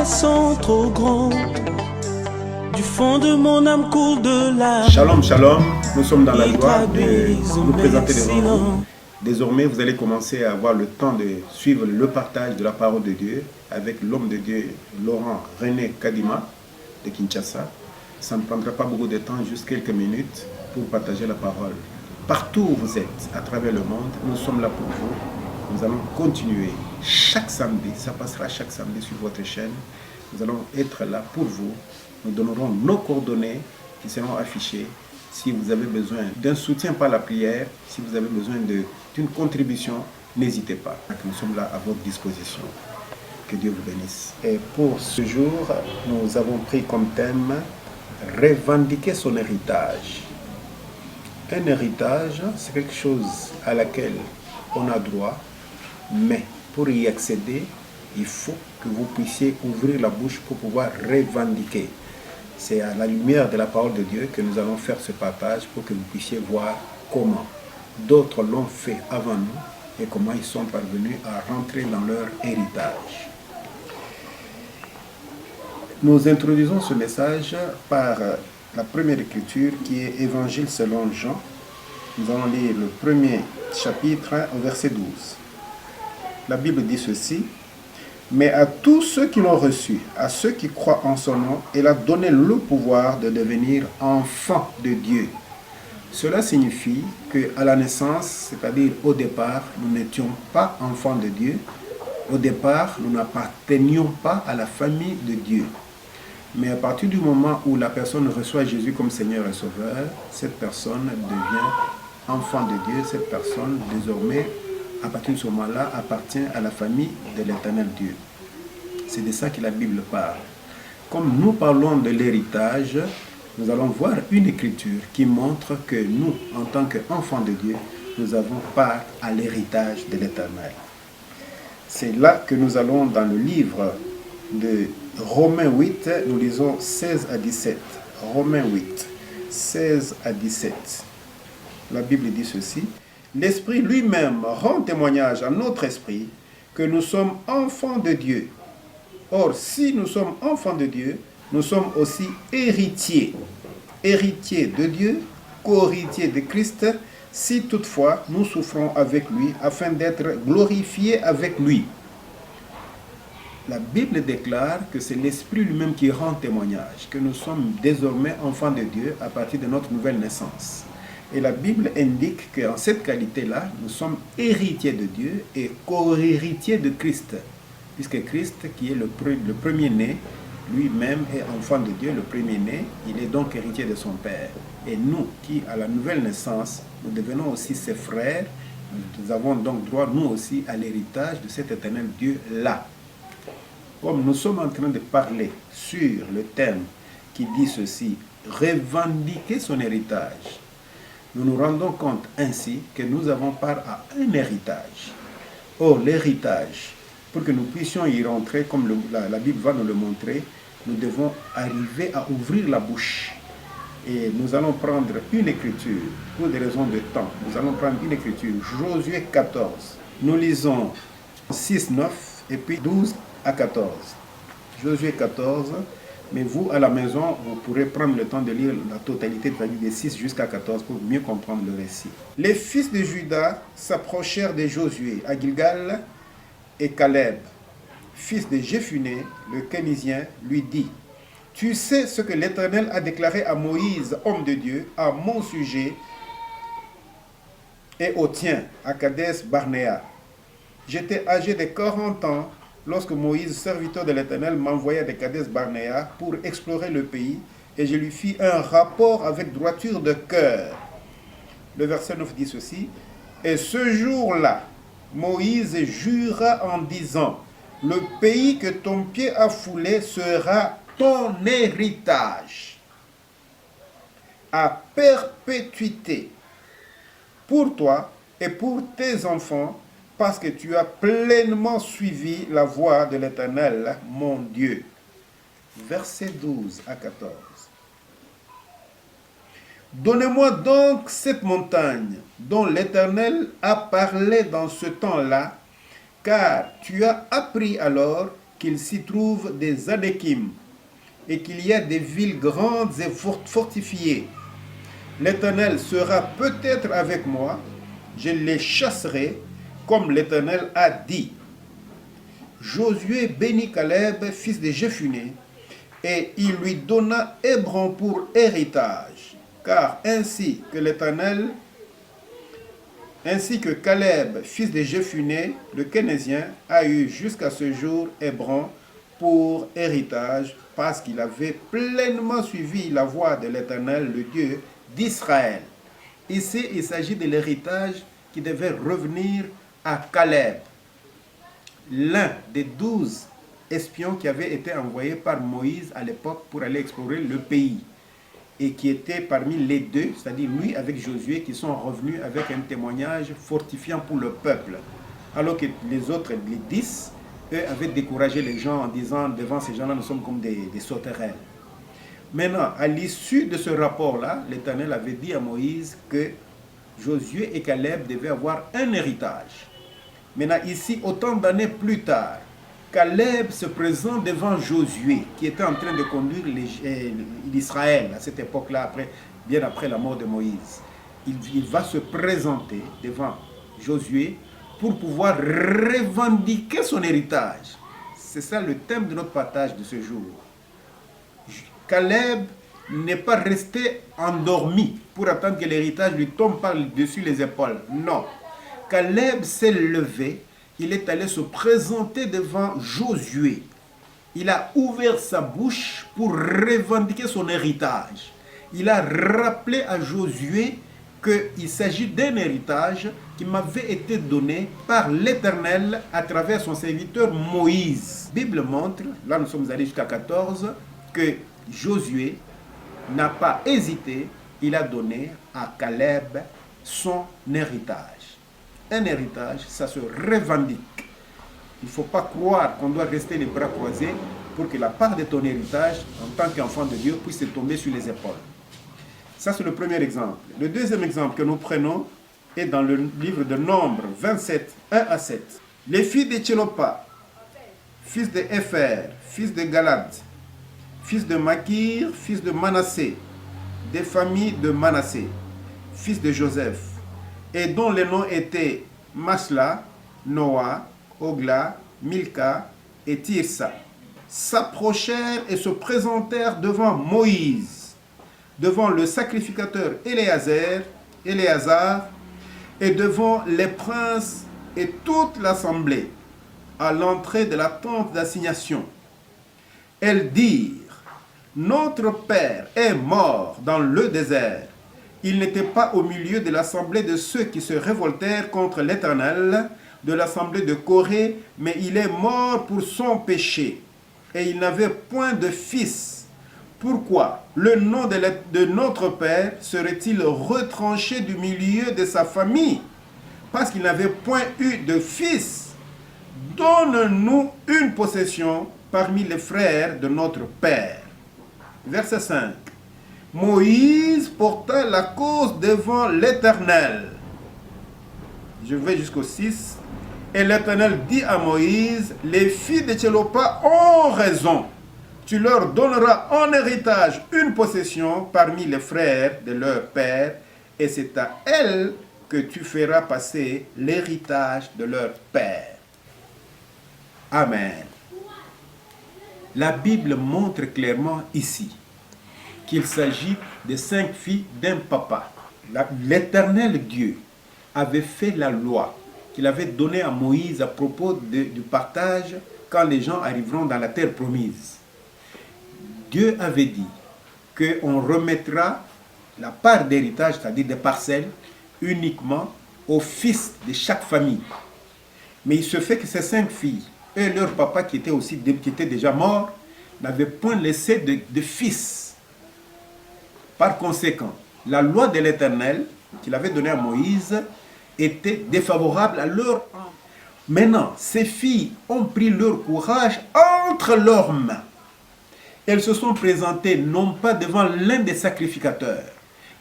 Sont trop grands. Du fond de mon âme coule de la. Shalom, shalom. Nous sommes dans la joie de nous présenter devant vous. Désormais, vous allez commencer à avoir le temps de suivre le partage de la parole de Dieu avec l'homme de Dieu, Laurent René Kadima de Kinshasa. Ça ne prendra pas beaucoup de temps, juste quelques minutes pour partager la parole. Partout où vous êtes, à travers le monde, nous sommes là pour vous. Nous allons continuer chaque samedi, ça passera chaque samedi sur votre chaîne. Nous allons être là pour vous. Nous donnerons nos coordonnées qui seront affichées. Si vous avez besoin d'un soutien par la prière, si vous avez besoin d'une contribution, n'hésitez pas. Nous sommes là à votre disposition. Que Dieu vous bénisse. Et pour ce jour, nous avons pris comme thème « Revendiquer son héritage ». Un héritage, c'est quelque chose à laquelle on a droit, mais pour y accéder, il faut que vous puissiez ouvrir la bouche pour pouvoir revendiquer. C'est à la lumière de la parole de Dieu que nous allons faire ce partage pour que vous puissiez voir comment d'autres l'ont fait avant nous et comment ils sont parvenus à rentrer dans leur héritage. Nous introduisons ce message par la première écriture qui est Évangile selon Jean. Nous allons lire le premier chapitre au verset 12. La Bible dit ceci: « Mais à tous ceux qui l'ont reçu, à ceux qui croient en son nom, il a donné le pouvoir de devenir enfants de Dieu. » Cela signifie qu'à la naissance, c'est-à-dire au départ, nous n'étions pas enfants de Dieu. Au départ, nous n'appartenions pas à la famille de Dieu. Mais à partir du moment où la personne reçoit Jésus comme Seigneur et Sauveur, cette personne devient enfant de Dieu. Cette personne, désormais, à partir de ce moment-là, appartient à la famille de l'Éternel Dieu. C'est de ça que la Bible parle. Comme nous parlons de l'héritage, nous allons voir une écriture qui montre que nous, en tant qu'enfants de Dieu, nous avons part à l'héritage de l'Éternel. C'est là que nous allons dans le livre de Romains 8, nous lisons 16 à 17. Romains 8, 16 à 17. La Bible dit ceci: « L'Esprit lui-même rend témoignage à notre esprit que nous sommes enfants de Dieu. Or, si nous sommes enfants de Dieu, nous sommes aussi héritiers. Héritiers de Dieu, co-héritiers de Christ, si toutefois nous souffrons avec lui, afin d'être glorifiés avec lui. » La Bible déclare que c'est l'Esprit lui-même qui rend témoignage, que nous sommes désormais enfants de Dieu à partir de notre nouvelle naissance. Et la Bible indique qu'en cette qualité-là, nous sommes héritiers de Dieu et co-héritiers de Christ. Puisque Christ, qui est le premier-né, lui-même est enfant de Dieu, le premier-né, il est donc héritier de son Père. Et nous, qui à la nouvelle naissance, nous devenons aussi ses frères, nous avons donc droit, nous aussi, à l'héritage de cet éternel Dieu-là. Comme nous sommes en train de parler sur le thème qui dit ceci, revendiquer son héritage, nous nous rendons compte ainsi que nous avons part à un héritage. Or, l'héritage, pour que nous puissions y rentrer, comme la Bible va nous le montrer, nous devons arriver à ouvrir la bouche. Et nous allons prendre une écriture, pour des raisons de temps, nous allons prendre une écriture, Josué 14. Nous lisons 6, 9 et puis 12 à 14. Josué 14. Mais vous, à la maison, vous pourrez prendre le temps de lire la totalité de 6 jusqu'à 14 pour mieux comprendre le récit. Les fils de Juda s'approchèrent de Josué à Gilgal, et Caleb, fils de Jephuné, le Kénisien, lui dit: « Tu sais ce que l'Éternel a déclaré à Moïse, homme de Dieu, à mon sujet et au tien, à Kadès Barnéa. J'étais âgé de 40 ans lorsque Moïse, serviteur de l'Éternel, m'envoya de Kadès Barnéa pour explorer le pays, et je lui fis un rapport avec droiture de cœur. » Le verset 9 dit ceci: « Et ce jour-là, Moïse jura en disant: le pays que ton pied a foulé sera ton héritage à perpétuité pour toi et pour tes enfants, parce que tu as pleinement suivi la voie de l'Éternel, mon Dieu. » Verset 12 à 14. « Donnez-moi donc cette montagne dont l'Éternel a parlé dans ce temps-là, car tu as appris alors qu'il s'y trouve des Anakim et qu'il y a des villes grandes et fortifiées. L'Éternel sera peut-être avec moi, je les chasserai, comme l'Éternel a dit. Josué bénit Caleb, fils de Jephuné, et il lui donna Hébron pour héritage, car ainsi que Caleb, fils de Jephuné, le Kénésien, a eu jusqu'à ce jour Hébron pour héritage, parce qu'il avait pleinement suivi la voie de l'Éternel, le Dieu d'Israël. Ici, il s'agit de l'héritage qui devait revenir à Caleb, l'un des 12 espions qui avaient été envoyés par Moïse à l'époque pour aller explorer le pays, et qui étaient parmi les deux, c'est-à-dire lui avec Josué, qui sont revenus avec un témoignage fortifiant pour le peuple, alors que les autres, les 10, eux avaient découragé les gens en disant, devant ces gens-là, nous sommes comme des sauterelles. Maintenant, à l'issue de ce rapport-là, l'Éternel avait dit à Moïse que Josué et Caleb devaient avoir un héritage. Maintenant, ici, autant d'années plus tard, Caleb se présente devant Josué, qui était en train de conduire l'Israël à cette époque-là, bien après la mort de Moïse. Il va se présenter devant Josué pour pouvoir revendiquer son héritage. C'est ça le thème de notre partage de ce jour. Caleb n'est pas resté endormi pour attendre que l'héritage lui tombe par-dessus les épaules. Non. Caleb s'est levé, il est allé se présenter devant Josué. Il a ouvert sa bouche pour revendiquer son héritage. Il a rappelé à Josué qu'il s'agit d'un héritage qui m'avait été donné par l'Éternel à travers son serviteur Moïse. La Bible montre, là nous sommes allés jusqu'à 14, que Josué n'a pas hésité, il a donné à Caleb son héritage. Un héritage, ça se revendique. Il ne faut pas croire qu'on doit rester les bras croisés pour que la part de ton héritage, en tant qu'enfant de Dieu, puisse tomber sur les épaules. Ça, c'est le premier exemple. Le deuxième exemple que nous prenons est dans le livre de Nombres 27, 1 à 7. Les filles de Tchélopa, fils de Épher, fils de Galad, fils de Makir, fils de Manassé, des familles de Manassé, fils de Joseph, et dont les noms étaient Masla, Noah, Ogla, Milka et Tirsa, s'approchèrent et se présentèrent devant Moïse, devant le sacrificateur Éléazar, et devant les princes et toute l'assemblée, à l'entrée de la tente d'assignation. Elles dirent, notre père est mort dans le désert. Il n'était pas au milieu de l'assemblée de ceux qui se révoltèrent contre l'Éternel, de l'assemblée de Corée, mais il est mort pour son péché, et il n'avait point de fils. Pourquoi le nom de notre père serait-il retranché du milieu de sa famille? Parce qu'il n'avait point eu de fils. Donne-nous une possession parmi les frères de notre père. Verset 5. Moïse porta la cause devant l'Éternel. Je vais jusqu'au 6. Et l'Éternel dit à Moïse, les filles de Tchélopa ont raison. Tu leur donneras en héritage une possession parmi les frères de leur père, et c'est à elles que tu feras passer l'héritage de leur père. Amen. La Bible montre clairement ici qu'il s'agit de 5 filles d'un papa. L'Éternel Dieu avait fait la loi qu'il avait donnée à Moïse à propos du partage quand les gens arriveront dans la terre promise. Dieu avait dit qu'on remettra la part d'héritage, c'est-à-dire des parcelles, uniquement aux fils de chaque famille. Mais il se fait que ces 5 filles et leur papa qui était déjà mort n'avaient point laissé de fils. Par conséquent, la loi de l'Éternel qu'il avait donnée à Moïse était défavorable à leur âme. Maintenant, ces filles ont pris leur courage entre leurs mains. Elles se sont présentées non pas devant l'un des sacrificateurs,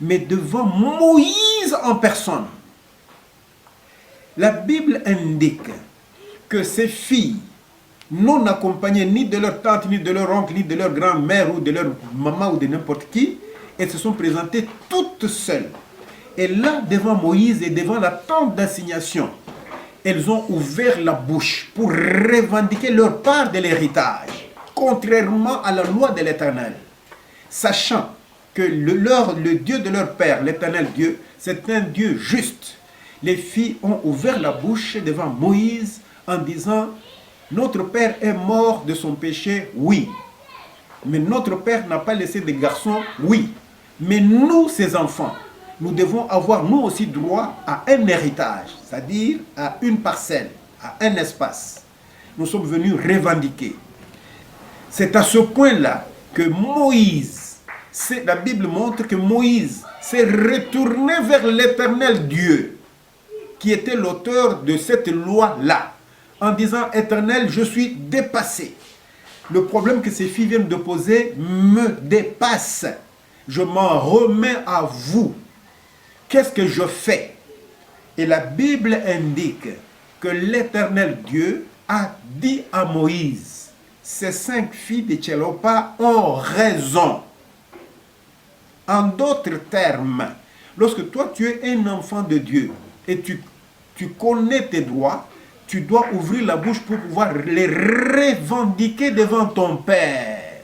mais devant Moïse en personne. La Bible indique que ces filles non accompagnés ni de leur tante, ni de leur oncle, ni de leur grand-mère ou de leur maman ou de n'importe qui. Elles se sont présentées toutes seules. Et là, devant Moïse et devant la tente d'assignation, elles ont ouvert la bouche pour revendiquer leur part de l'héritage, contrairement à la loi de l'Éternel, sachant que le Dieu de leur père, l'Éternel Dieu, c'est un Dieu juste. Les filles ont ouvert la bouche devant Moïse en disant: notre père est mort de son péché, oui. Mais notre père n'a pas laissé de garçons, oui. Mais nous, ses enfants, nous devons avoir nous aussi droit à un héritage, c'est-à-dire à une parcelle, à un espace. Nous sommes venus revendiquer. C'est à ce point-là que Moïse, la Bible montre que Moïse s'est retourné vers l'Éternel Dieu, qui était l'auteur de cette loi-là, en disant: Éternel, je suis dépassé. Le problème que ces filles viennent de poser me dépasse. Je m'en remets à vous. Qu'est-ce que je fais? Et la Bible indique que l'Éternel Dieu a dit à Moïse: ces 5 filles de Tchélopa ont raison. En d'autres termes, lorsque toi tu es un enfant de Dieu et tu connais tes droits, tu dois ouvrir la bouche pour pouvoir les revendiquer devant ton Père.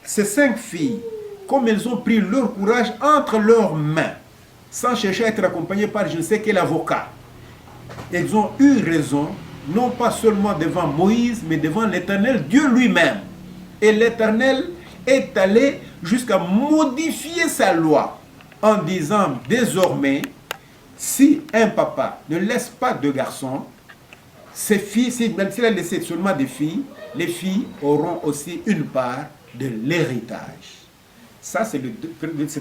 Ces 5 filles, comme elles ont pris leur courage entre leurs mains, sans chercher à être accompagnées par je ne sais quel avocat, elles ont eu raison, non pas seulement devant Moïse, mais devant l'Éternel Dieu lui-même. Et l'Éternel est allé jusqu'à modifier sa loi en disant désormais: si un papa ne laisse pas de garçons, ses filles, s'il a laissé seulement des filles, les filles auront aussi une part de l'héritage. Ça, c'est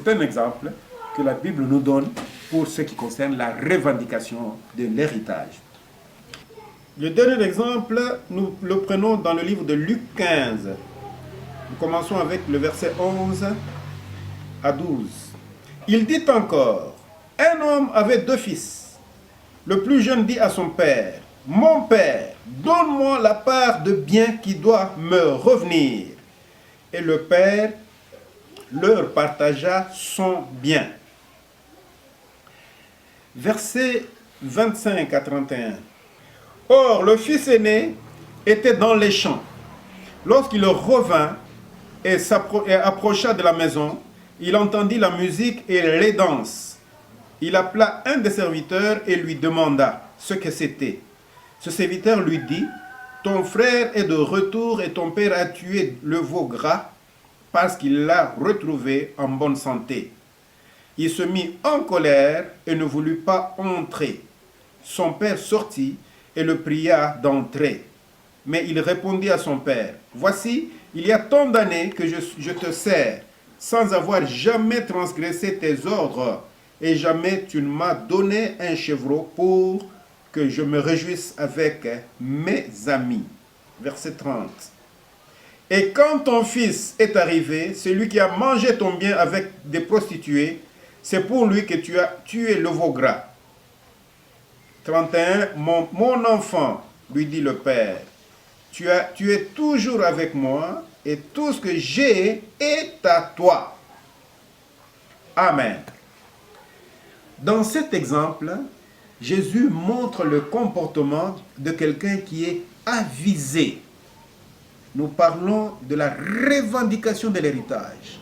un exemple que la Bible nous donne pour ce qui concerne la revendication de l'héritage. Le dernier exemple, nous le prenons dans le livre de Luc 15. Nous commençons avec le verset 11 à 12. Il dit encore: un homme avait 2 fils. Le plus jeune dit à son père: mon père, donne-moi la part de bien qui doit me revenir. Et le père leur partagea son bien. Versets 25 à 31. Or, le fils aîné était dans les champs. Lorsqu'il revint et approcha de la maison, il entendit la musique et les danses. Il appela un des serviteurs et lui demanda ce que c'était. Ce serviteur lui dit: ton frère est de retour et ton père a tué le veau gras parce qu'il l'a retrouvé en bonne santé. Il se mit en colère et ne voulut pas entrer. Son père sortit et le pria d'entrer. Mais il répondit à son père: voici, il y a tant d'années que je te sers, sans avoir jamais transgressé tes ordres, et jamais tu ne m'as donné un chevreau pour que je me réjouisse avec mes amis. Verset 30. Et quand ton fils est arrivé, celui qui a mangé ton bien avec des prostituées, c'est pour lui que tu as tué le veau gras. 31. Mon enfant, lui dit le père, tu es toujours avec moi et tout ce que j'ai est à toi. Amen. Dans cet exemple, Jésus montre le comportement de quelqu'un qui est avisé. Nous parlons de la revendication de l'héritage.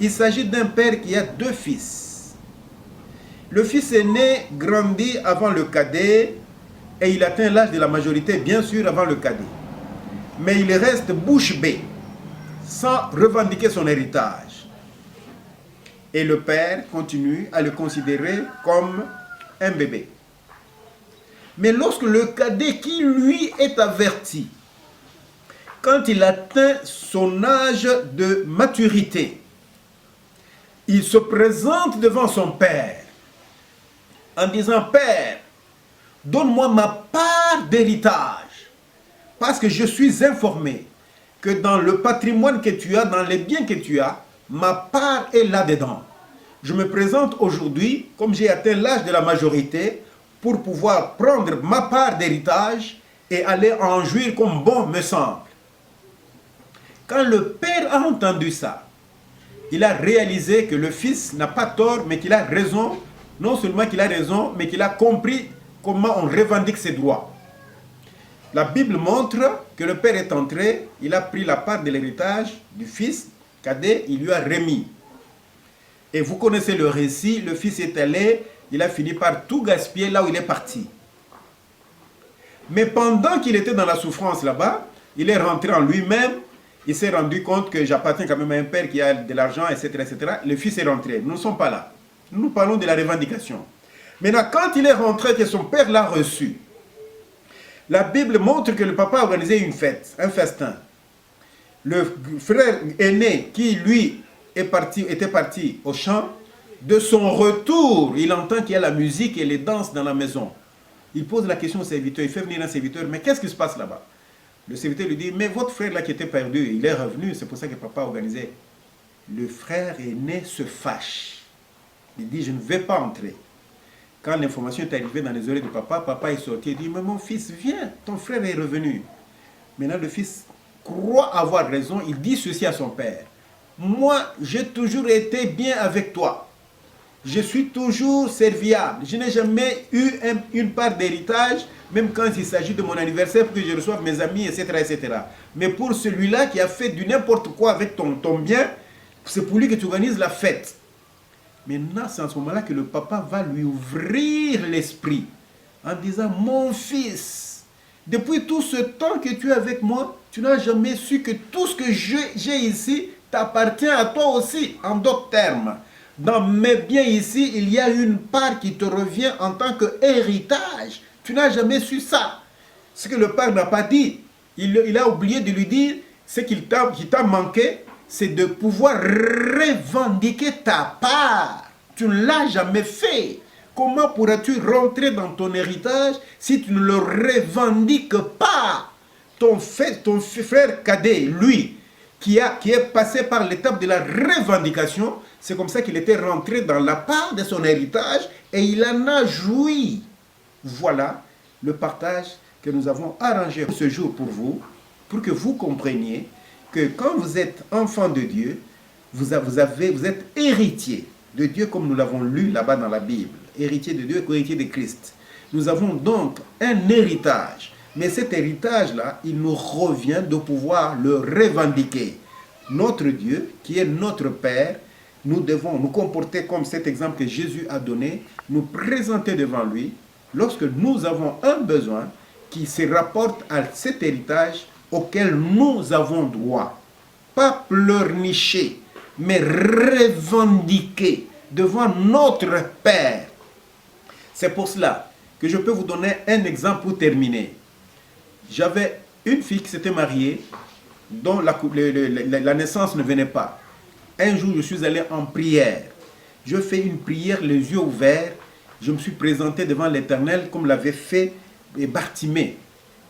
Il s'agit d'un père qui a 2 fils. Le fils aîné grandit avant le cadet et il atteint l'âge de la majorité, bien sûr, avant le cadet. Mais il reste bouche bée, sans revendiquer son héritage. Et le père continue à le considérer comme un bébé. Mais lorsque le cadet qui lui est averti, quand il atteint son âge de maturité, il se présente devant son père en disant: Père, donne-moi ma part d'héritage, parce que je suis informé que dans le patrimoine que tu as, dans les biens que tu as, ma part est là-dedans. Je me présente aujourd'hui, comme j'ai atteint l'âge de la majorité, pour pouvoir prendre ma part d'héritage et aller en jouir comme bon me semble. Quand le père a entendu ça, il a réalisé que le fils n'a pas tort, mais qu'il a raison. Non seulement qu'il a raison, mais qu'il a compris comment on revendique ses droits. La Bible montre que le père est entré, il a pris la part de l'héritage du fils cadet, il lui a remis. Et vous connaissez le récit, le fils est allé, il a fini par tout gaspiller là où il est parti. Mais pendant qu'il était dans la souffrance là-bas, il est rentré en lui-même, il s'est rendu compte que j'appartiens quand même à un père qui a de l'argent, etc., etc. Le fils est rentré. Nous ne sommes pas là. Nous parlons de la revendication. Maintenant, quand il est rentré, que son père l'a reçu, la Bible montre que le papa a organisé une fête, un festin. Le frère aîné qui, lui, était parti au champ, de son retour, il entend qu'il y a la musique et les danses dans la maison. Il pose la question au serviteur, il fait venir un serviteur, mais qu'est-ce qui se passe là-bas? Le serviteur lui dit, mais votre frère là qui était perdu, il est revenu, c'est pour ça que papa a organisé. Le frère aîné se fâche. Il dit, je ne vais pas entrer. Quand l'information est arrivée dans les oreilles de papa, papa est sorti, il dit, mais mon fils, viens, ton frère est revenu. Maintenant le fils croit avoir raison, il dit ceci à son père. Moi, j'ai toujours été bien avec toi. Je suis toujours serviable. Je n'ai jamais eu une part d'héritage, même quand il s'agit de mon anniversaire pour que je reçoive mes amis, etc., etc. Mais pour celui-là qui a fait du n'importe quoi avec ton bien, c'est pour lui que tu organises la fête. Maintenant, c'est en ce moment-là que le papa va lui ouvrir l'esprit en disant, mon fils, depuis tout ce temps que tu es avec moi, tu n'as jamais su que tout ce que j'ai ici t'appartient à toi aussi, en d'autres termes. Dans mes biens ici, il y a une part qui te revient en tant qu'héritage. Tu n'as jamais su ça. Ce que le père n'a pas dit, il a oublié de lui dire, ce qui t'a manqué, c'est de pouvoir revendiquer ta part. Tu ne l'as jamais fait. Comment pourras-tu rentrer dans ton héritage si tu ne le revendiques pas? Ton frère cadet, lui, qui est passé par l'étape de la revendication, c'est comme ça qu'il était rentré dans la part de son héritage et il en a joui. Voilà le partage que nous avons arrangé ce jour pour vous, pour que vous compreniez que quand vous êtes enfant de Dieu, vous êtes héritier de Dieu comme nous l'avons lu là-bas dans la Bible. Héritier de Dieu, co-héritier de Christ. Nous avons donc un héritage. Mais cet héritage-là, il nous revient de pouvoir le revendiquer. Notre Dieu, qui est notre Père, nous devons nous comporter comme cet exemple que Jésus a donné, nous présenter devant lui lorsque nous avons un besoin qui se rapporte à cet héritage auquel nous avons droit. Pas pleurnicher, mais revendiquer devant notre Père. C'est pour cela que je peux vous donner un exemple pour terminer. J'avais une fille qui s'était mariée, dont la naissance ne venait pas. Un jour, je suis allé en prière. Je fais une prière, les yeux ouverts. Je me suis présenté devant l'Éternel comme l'avait fait Bartimée,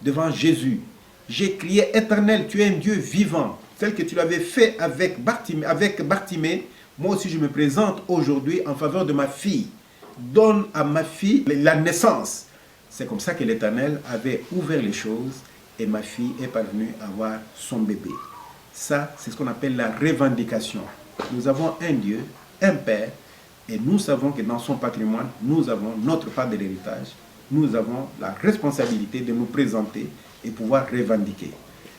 devant Jésus. J'ai crié, Éternel, tu es un Dieu vivant. Tel que tu l'avais fait avec Bartimée, moi aussi je me présente aujourd'hui en faveur de ma fille. Donne à ma fille la naissance. C'est comme ça que l'Éternel avait ouvert les choses et ma fille est parvenue à avoir son bébé. Ça, c'est ce qu'on appelle la revendication. Nous avons un Dieu, un Père, et nous savons que dans son patrimoine, nous avons notre part de l'héritage. Nous avons la responsabilité de nous présenter et pouvoir revendiquer.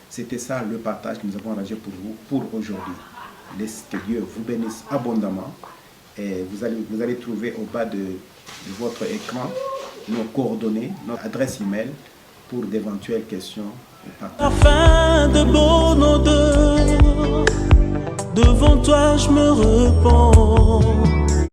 C'était ça le partage que nous avons arrangé pour vous pour aujourd'hui. Que Dieu vous bénisse abondamment. Et vous allez trouver au bas de votre écran nos coordonnées, notre adresse email pour d'éventuelles questions. Afin de bon odeur, devant toi je me